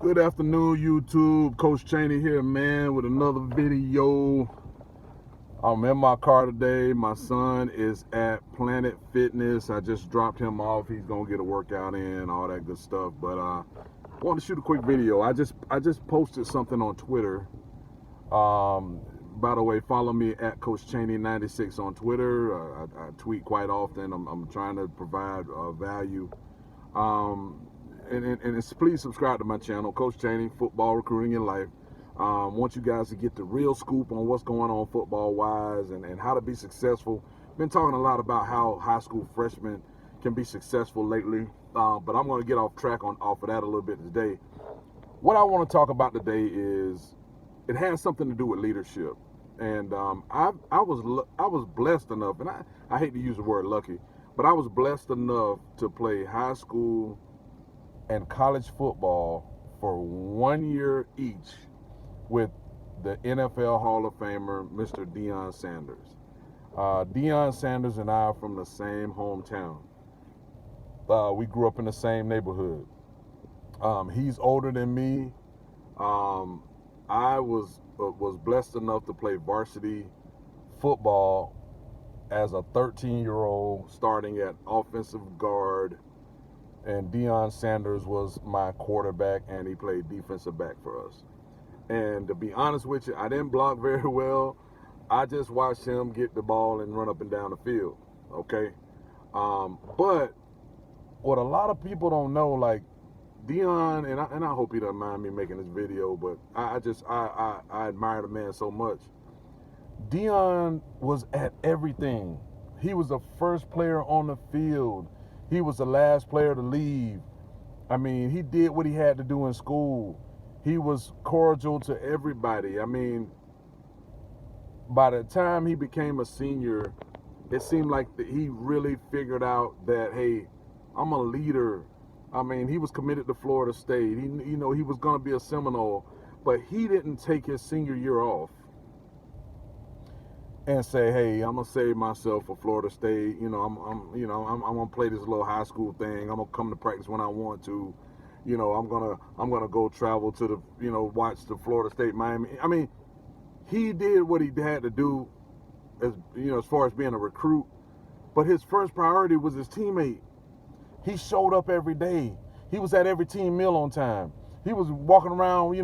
Good afternoon, YouTube. Coach Chaney here, man, with another video. I'm in my car today. My son is at Planet Fitness. I just dropped him off. He's gonna get a workout in, all that good stuff. But I wanted to shoot a quick video. I just posted something on Twitter. By the way, follow me at Coach Chaney 96 on Twitter. I tweet quite often. I'm trying to provide value. And please subscribe to my channel, Coach Chaney, Football Recruiting in Life. Want you guys to get the real scoop on what's going on football-wise and how to be successful. Been talking a lot about how high school freshmen can be successful lately, but I'm going to get off track off of that a little bit today. What I want to talk about today is it has something to do with leadership. And I was blessed enough, and I hate to use the word lucky, but I was blessed enough to play high school and college football for 1 year each with the NFL Hall of Famer, Mr. Deion Sanders. Deion Sanders and I are from the same hometown. We grew up in the same neighborhood. He's older than me. I was blessed enough to play varsity football as a 13-year-old, starting at offensive guard. And Deion Sanders was my quarterback, and he played defensive back for us. And to be honest with you, I didn't block very well. I just watched him get the ball and run up and down the field, okay? But what a lot of people don't know, like Deion, and I hope he doesn't mind me making this video, but I admire the man so much. Deion was at everything. He was the first player on the field. He was the last player to leave. I mean, he did what he had to do in school. He was cordial to everybody. I mean, by the time he became a senior, it seemed like he really figured out that, hey, I'm a leader. I mean, he was committed to Florida State. He was going to be a Seminole, but he didn't take his senior year off and say, hey, I'm gonna save myself for Florida State. I'm gonna play this little high school thing. I'm gonna come to practice when I want to. I'm gonna go travel to the, watch the Florida State Miami. I mean, he did what he had to do as far as being a recruit. But his first priority was his teammate. He showed up every day. He was at every team meal on time. He was walking around,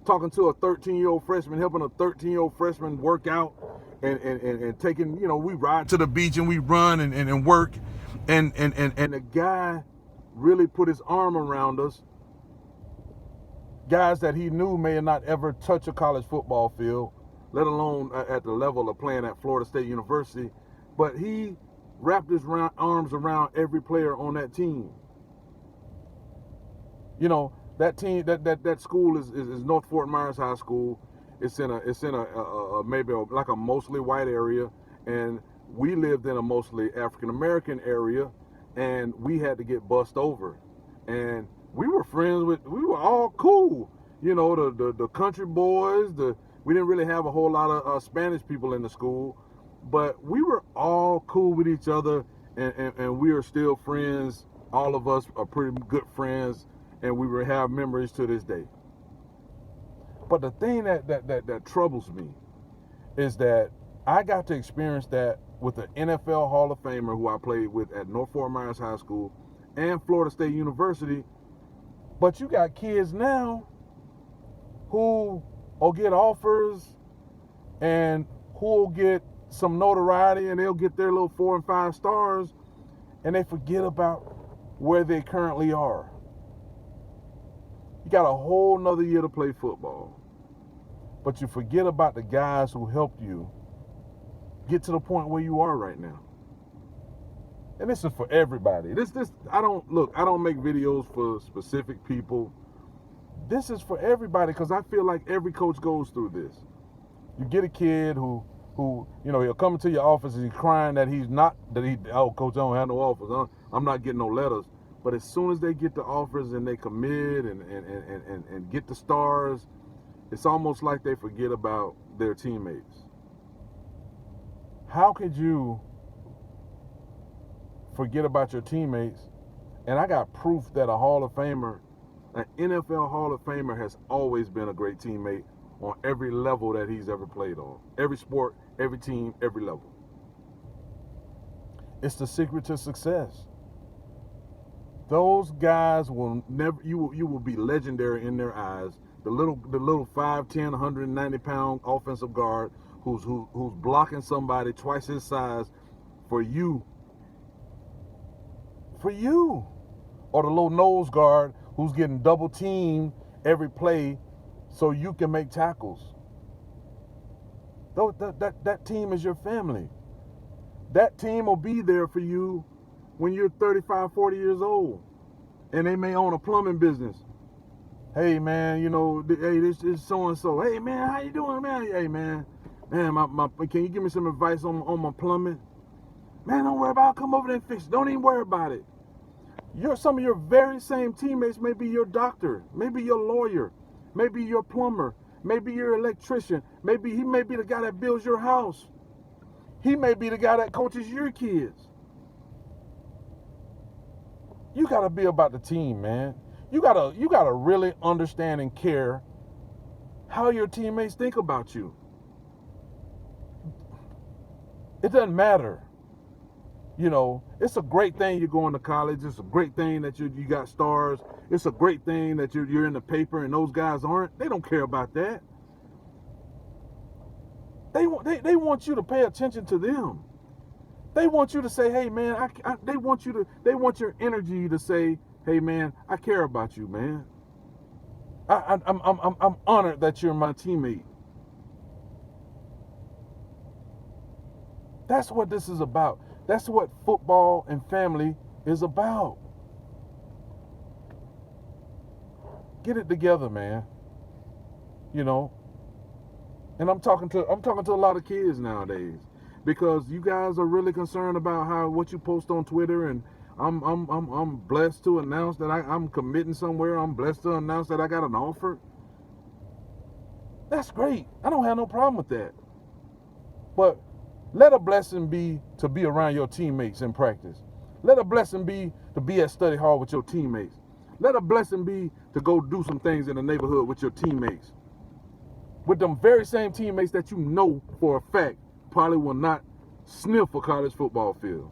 talking to a 13-year-old freshman, helping a 13-year-old freshman work out. And taking, we ride to the beach and we run and work. And the guy really put his arm around us. Guys that he knew may not ever touch a college football field, let alone at the level of playing at Florida State University. But he wrapped his arms around every player on that team. That team, that school is North Fort Myers High School. It's in a maybe like a mostly white area, and we lived in a mostly African American area, and we had to get bussed over, and we were all cool, the country boys. We didn't really have a whole lot of Spanish people in the school, but we were all cool with each other, and we are still friends. All of us are pretty good friends, and we have memories to this day. But the thing that troubles me is that I got to experience that with the NFL Hall of Famer who I played with at North Fort Myers High School and Florida State University. But you got kids now who will get offers and who will get some notoriety, and they'll get their little 4 and 5 stars, and they forget about where they currently are. You got a whole nother year to play football, but you forget about the guys who helped you get to the point where you are right now. And this is for everybody. I don't make videos for specific people. This is for everybody, because I feel like every coach goes through this. You get a kid who he'll come into your office and he's crying that coach, I don't have no offers. I'm not getting no letters. But as soon as they get the offers and they commit and get the stars, it's almost like they forget about their teammates. How could you forget about your teammates? And I got proof that a Hall of Famer An NFL Hall of Famer has always been a great teammate on every level that he's ever played on. Every sport, every team, every level. It's the secret to success. Those guys will never, you will be legendary in their eyes. The little 5'10", 190-pound offensive guard who's blocking somebody twice his size for you. Or the little nose guard who's getting double teamed every play so you can make tackles. That team is your family. That team will be there for you when you're 35, 40 years old. And they may own a plumbing business. Hey, man, hey, this is so-and-so. Hey, man, how you doing, man? Hey, man, can you give me some advice on my plumbing? Man, don't worry about it. I'll come over there and fix it. Don't even worry about it. Some of your very same teammates may be your doctor, maybe your lawyer, maybe your plumber, maybe your electrician, maybe he may be the guy that builds your house. He may be the guy that coaches your kids. You gotta be about the team, man. You gotta really understand and care how your teammates think about you. It doesn't matter. It's a great thing you're going to college. It's a great thing that you got stars. It's a great thing that you're in the paper and those guys aren't. They don't care about that. They want you to pay attention to them. They want you to say, hey, man, they want your energy to say, hey, man, I care about you, man. I'm honored that you're my teammate. That's what this is about. That's what football and family is about. Get it together, man. And I'm talking to a lot of kids nowadays because you guys are really concerned about what you post on Twitter, and I'm blessed to announce that I'm committing somewhere. I'm blessed to announce that I got an offer. That's great. I don't have no problem with that. But let a blessing be to be around your teammates in practice. Let a blessing be to be at study hall with your teammates. Let a blessing be to go do some things in the neighborhood with your teammates. With them very same teammates that you know for a fact probably will not sniff a college football field.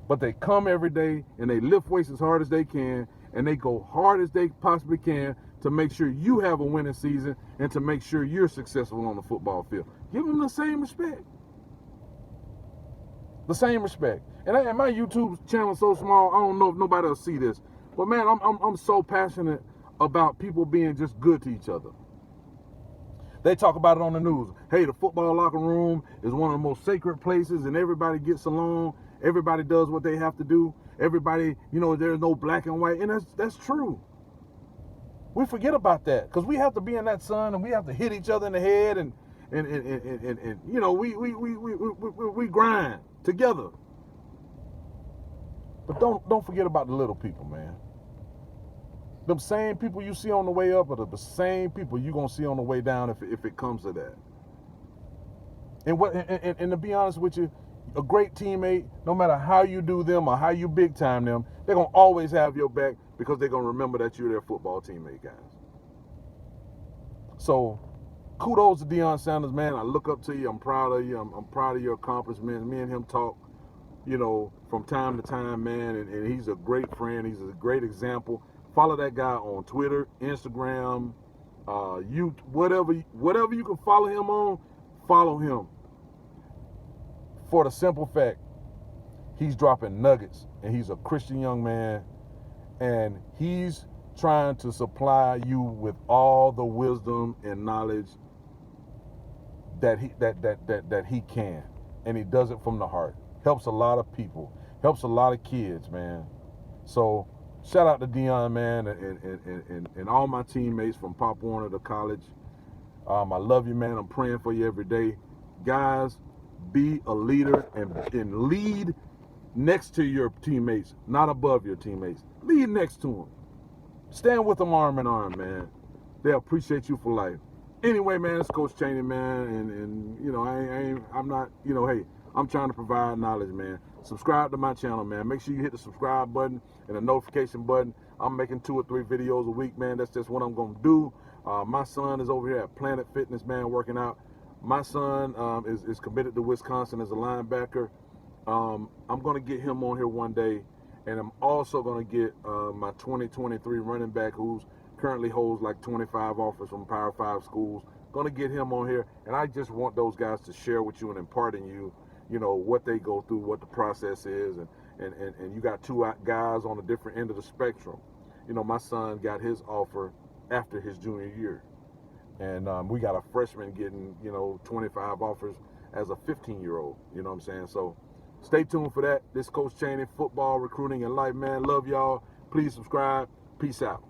But they come every day and they lift weights as hard as they can and they go hard as they possibly can to make sure you have a winning season and to make sure you're successful on the football field. Give them the same respect. The same respect. And my YouTube channel is so small, I don't know if nobody will see this. But man, I'm so passionate about people being just good to each other. They talk about it on the news. Hey, the football locker room is one of the most sacred places and everybody gets along. Everybody does what they have to do. Everybody, there's no black and white. And that's true. We forget about that because we have to be in that sun and we have to hit each other in the head and we grind together. But don't forget about the little people, man. Them same people you see on the way up are the same people you're gonna see on the way down if it comes to that. And to be honest with you, a great teammate, no matter how you do them or how you big time them, they're gonna always have your back because they're gonna remember that you're their football teammate, guys. So kudos to Deion Sanders, man. I look up to you. I'm proud of you. I'm proud of your accomplishments. Me and him talk, from time to time, man. And he's a great friend. He's a great example. Follow that guy on Twitter, Instagram, whatever you can follow him on, follow him. For the simple fact, he's dropping nuggets, and he's a Christian young man, and he's trying to supply you with all the wisdom and knowledge that he can, and he does it from the heart. Helps a lot of people, helps a lot of kids, man. So shout out to Deion, man, and all my teammates from Pop Warner to college. I love you, man. I'm praying for you every day. Guys, be a leader and lead next to your teammates, not above your teammates. Lead next to them. Stand with them arm in arm, man. They appreciate you for life. Anyway, man, it's Coach Chaney, man, and I'm not, hey, I'm trying to provide knowledge, man. Subscribe to my channel, man. Make sure you hit the subscribe button and the notification button. I'm making 2 or 3 videos a week, man. That's just what I'm going to do. My son is over here at Planet Fitness, man, working out. My son is committed to Wisconsin as a linebacker. I'm going to get him on here one day, and I'm also going to get my 2023 running back who's currently holds like 25 offers from Power 5 schools. Going to get him on here, and I just want those guys to share with you and impart in you, you know, what they go through, what the process is, and you got 2 guys on a different end of the spectrum. You know, my son got his offer after his junior year, and we got a freshman getting, you know, 25 offers as a 15-year-old. You know what I'm saying? So stay tuned for that. This Coach Chaney, football, recruiting, and life, man. Love y'all. Please subscribe. Peace out.